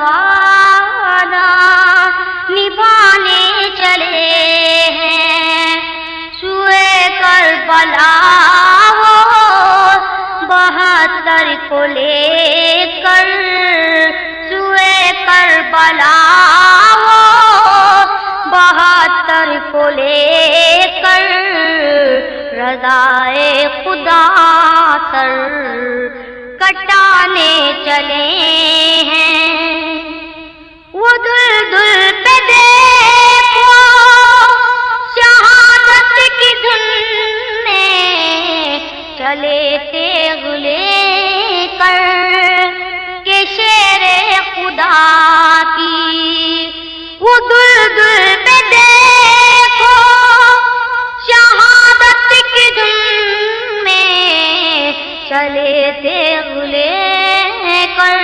وعدہ نبھانے چلے ہیں، سوئے کربلا وہ 72 کو لے کر، سوئے کربلا وہ 72 کو لے کر، رضائے خدا سر کٹانے چلے ہیں۔ وہ دل پہ دیکھو شہادت کی دھن میں، چلے تیغ لے کر کہ شیر خدا کی۔ وہ دل پہ دیکھو شہادت کی دھن میں، چلے تیغ لے کر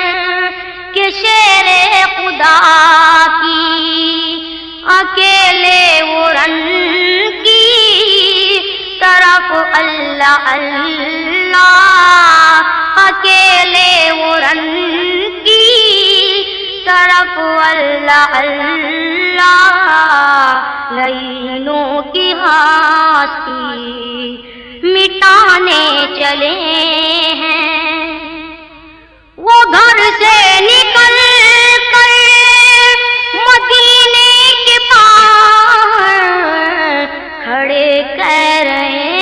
کہ شیر خدا کی۔ اکیلے وہ رن کی طرف اللہ اللہ، اکیلے وہ رن کی طرف اللہ اللہ، لعینوں کی ہستی مٹانے چلے ہیں۔ وہ گھر سے نکل کر مدینے کے باہر کھڑے کہہ رہے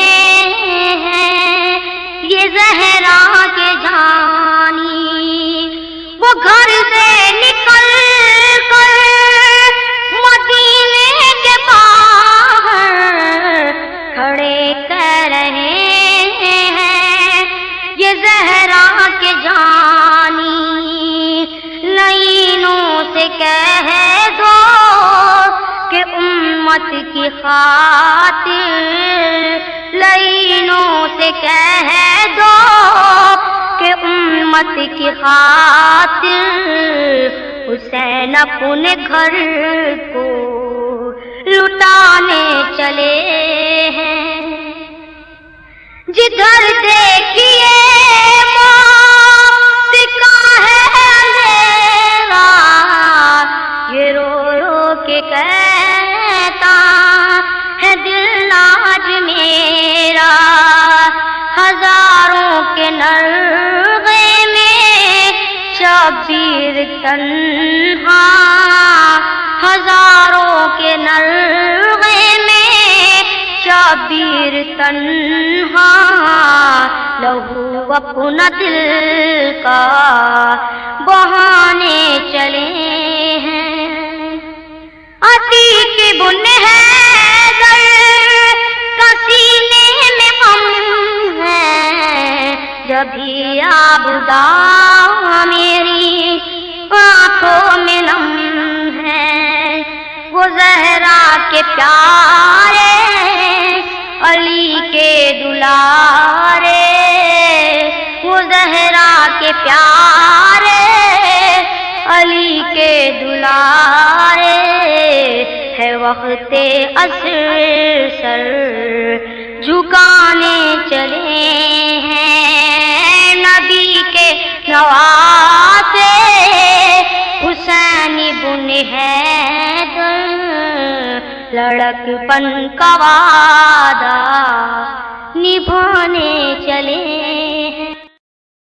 ہیں، یہ زہرا کے جانی۔ وہ گھر سے نکل کر مدینے کے باہر کھڑے کہہ رہے ہیں، یہ زہرا کے جانی۔ لعینوں سے کہہ دو کہ امت کی خاطر، لعینوں سے کہہ دو کہ امت کی خاطر، حسین اپنے گھر کو لٹانے چلے ہیں۔ جدھر دیکھیے موت کا ہے اندھیرا، یہ رو رو کے کہتا ہے دل آج میرا، ہزاروں کے نرغے میں شبیر تنہا، ہزاروں کے نرغے میں شبیر تنہا، لہو اپنا دل کا بہانے چلے ہیں۔ عتیق بن حیدر کا سینے میں غم ہے، جبھی آبدہ میری آنکھوں میں نم ہے۔ وہ زہرا کے پیارے علی کے دلارے، وہ زہرا کے پیارے علی کے دلارے، ہے وقت عصر سر جھکانے چلے ہیں۔ نبی کے نواسے حسین بن حیدر، لڑک پن کا وعدہ نبھانے چلے ہیں۔